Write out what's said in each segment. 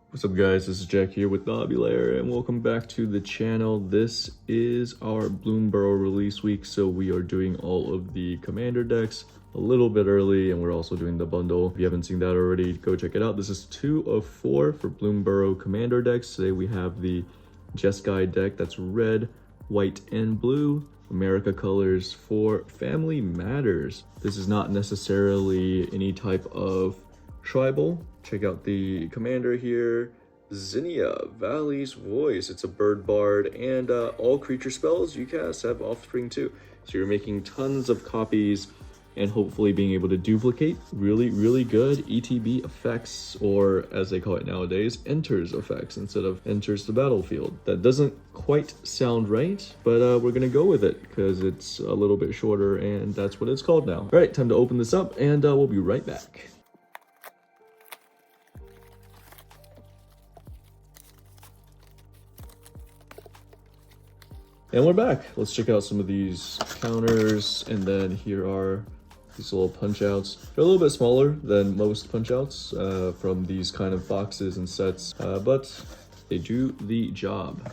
What's up guys, this is Jack here with Lair, and welcome back to the channel. This is our Bloomburrow release week, so we are doing all of the commander decks a little bit early, and we're also doing the bundle. If you haven't seen that already, go check it out. This is 2 of 4 for Bloomburrow commander decks. Today we have the Jeskai deck that's red, white, and blue. America colors for Family Matters. This is not necessarily any type of tribal. Check out the commander here, Zinnia, Valley's Voice. It's a bird bard, and all creature spells you cast have Offspring too. So you're making tons of copies and hopefully being able to duplicate really good ETB effects, or as they call it nowadays, enters effects instead of enters the battlefield. That doesn't quite sound right, but we're gonna go with it because it's a little bit shorter and that's what it's called now. All right, time to open this up, and we'll be right back. And we're back. Let's check out some of these counters, and then here are these little punch outs. They're a little bit smaller than most punch outs from these kind of boxes and sets, but they do the job.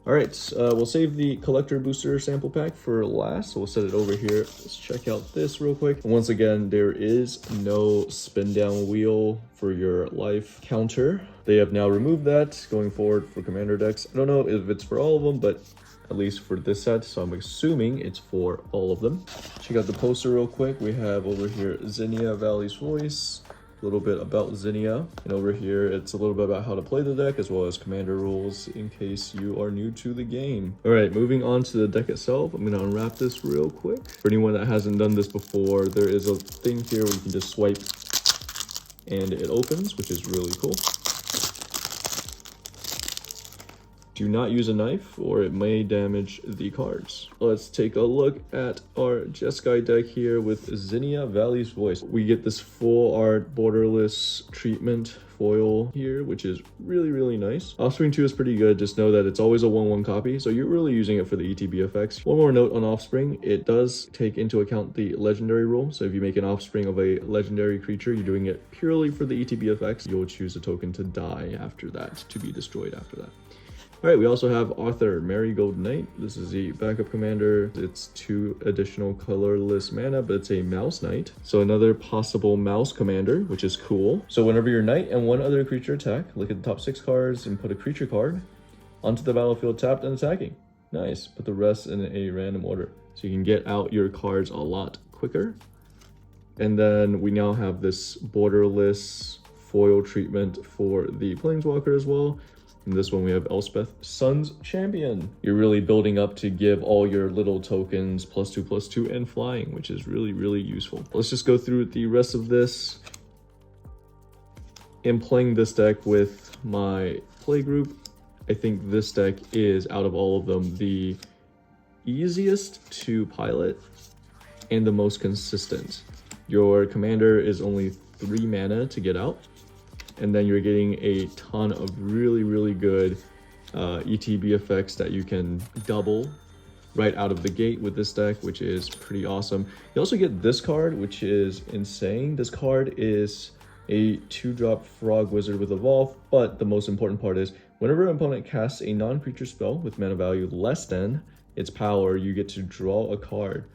All right, we'll save the collector booster sample pack for last, so we'll set it over here. Let's check out this real quick. And once again, there is no spin down wheel for your life counter. They have now removed that going forward for commander decks. I don't know if it's for all of them, but at least for this set, so I'm assuming it's for all of them. Check out the poster real quick. We have over here Zinnia, Valley's Voice, a little bit about Zinnia, and over here it's a little bit about how to play the deck as well as commander rules in case you are new to the game. All right, moving on to the deck itself, I'm gonna unwrap this real quick. For anyone that hasn't done this before, there is a thing here where you can just swipe and it opens, which is really cool. Do not use a knife or it may damage the cards. Let's take a look at our Jeskai deck here with Zinnia, Valley's Voice. We get this full art borderless treatment foil here, which is really nice. Offspring 2 is pretty good. Just know that it's always a 1/1 copy, so you're really using it for the ETB effects. One more note on Offspring, it does take into account the legendary rule. So if you make an Offspring of a legendary creature, you're doing it purely for the ETB effects. You'll choose a token to die after that, to be destroyed after that. All right, we also have Arthur, Marigold Knight. This is the backup commander. It's 2 additional colorless mana, but it's a mouse knight. So another possible mouse commander, which is cool. So whenever your knight and 1 other creature attack, look at the top 6 cards and put a creature card onto the battlefield tapped and attacking. Nice, put the rest in a random order. So you can get out your cards a lot quicker. And then we now have this borderless foil treatment for the Planeswalker as well. In this one, we have Elspeth, Sun's Champion. You're really building up to give all your little tokens +2/+2 and flying, which is really useful. Let's just go through the rest of this. In playing this deck with my play group, I think this deck is, out of all of them, the easiest to pilot and the most consistent. Your commander is only 3 mana to get out, and then you're getting a ton of really good ETB effects that you can double right out of the gate with this deck, which is pretty awesome. You also get this card, which is insane. This card is a 2-drop Frog Wizard with Evolve, but the most important part is whenever an opponent casts a non-creature spell with mana value less than its power, you get to draw a card.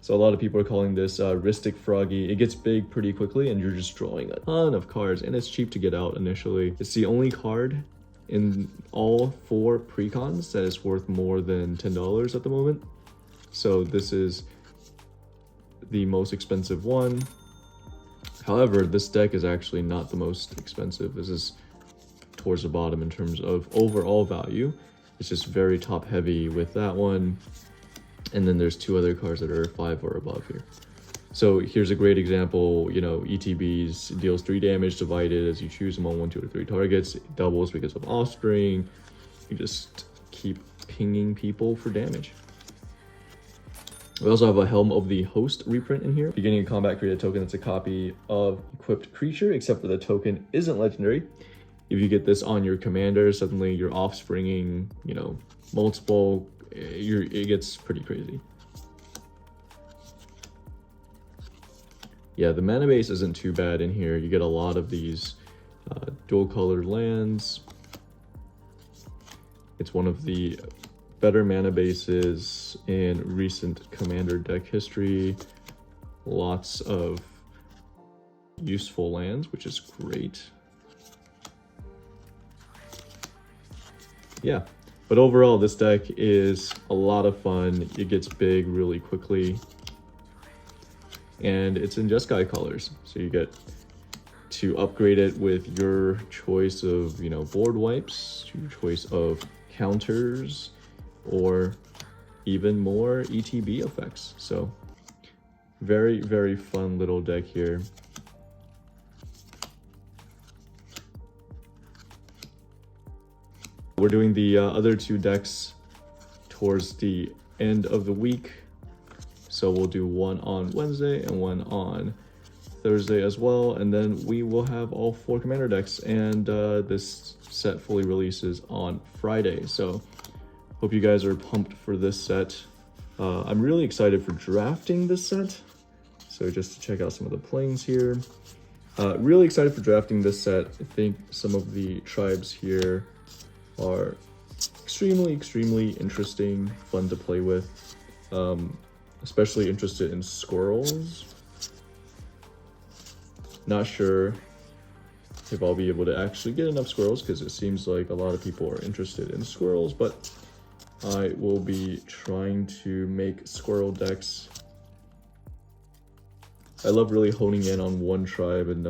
So a lot of people are calling this Ristic Froggy. It gets big pretty quickly and you're just drawing a ton of cards, and it's cheap to get out initially. It's the only card in all 4 precons that is worth more than $10 at the moment. So this is the most expensive one. However, this deck is actually not the most expensive. This is towards the bottom in terms of overall value. It's just very top heavy with that one. And then there's 2 other cards that are 5 or above here. So here's a great example, you know, ETBs deals 3 damage divided as you choose them on 1, 2, or 3 targets. It doubles because of Offspring. You just keep pinging people for damage. We also have a Helm of the Host reprint in here. Beginning of combat, create a token that's a copy of equipped creature, except for the token isn't legendary. If you get this on your commander, suddenly you're offspringing, you know, multiple. It gets pretty crazy. Yeah, the mana base isn't too bad in here. You get a lot of these dual colored lands. It's one of the better mana bases in recent Commander deck history. Lots of useful lands, which is great. Yeah, but overall this deck is a lot of fun. It gets big really quickly, and it's in Jeskai colors, so you get to upgrade it with your choice of, you know, board wipes, your choice of counters, or even more ETB effects. So very, very fun little deck here. We're doing the other two decks towards the end of the week. So we'll do one on Wednesday and one on Thursday as well. And then we will have all 4 Commander decks, and this set fully releases on Friday. So hope you guys are pumped for this set. I'm really excited for drafting this set. So just to check out some of the planes here. Really excited for drafting this set. I think some of the tribes here are extremely interesting, fun to play with. Especially interested in squirrels. Not sure if I'll be able to actually get enough squirrels, because it seems like a lot of people are interested in squirrels, but I will be trying to make squirrel decks. I love really honing in on one tribe and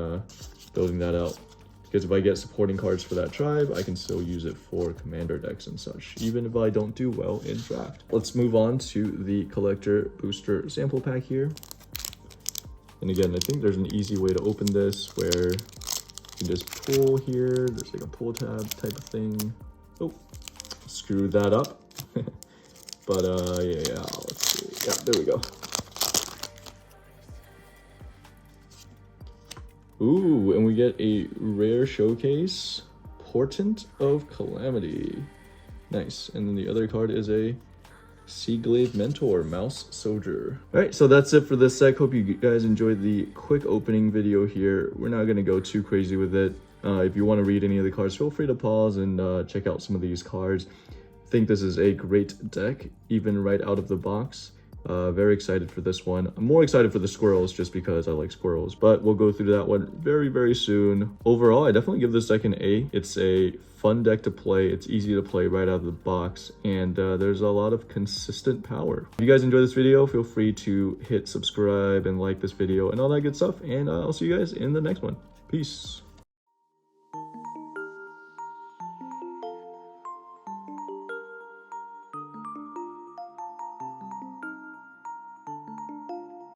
building that out, because if I get supporting cards for that tribe, I can still use it for Commander decks and such, even if I don't do well in draft. Let's move on to the Collector Booster Sample Pack here. And again, I think there's an easy way to open this where you can just pull here. There's like a pull tab type of thing. Oh, screw that up. But yeah, let's see. Yeah, there we go. Ooh, and we get a rare showcase, Portent of Calamity. Nice. And then the other card is a Seaglaive Mentor, Mouse Soldier. All right, so that's it for this deck. Hope you guys enjoyed the quick opening video here. We're not going to go too crazy with it. If you want to read any of the cards, feel free to pause and check out some of these cards. I think this is a great deck, even right out of the box. Very excited for this one. I'm more excited for the squirrels just because I like squirrels, but we'll go through that one very soon. Overall, I definitely give this deck an A. It's a fun deck to play. It's easy to play right out of the box, and there's a lot of consistent power. If you guys enjoyed this video, feel free to hit subscribe and like this video and all that good stuff, and I'll see you guys in the next one. Peace.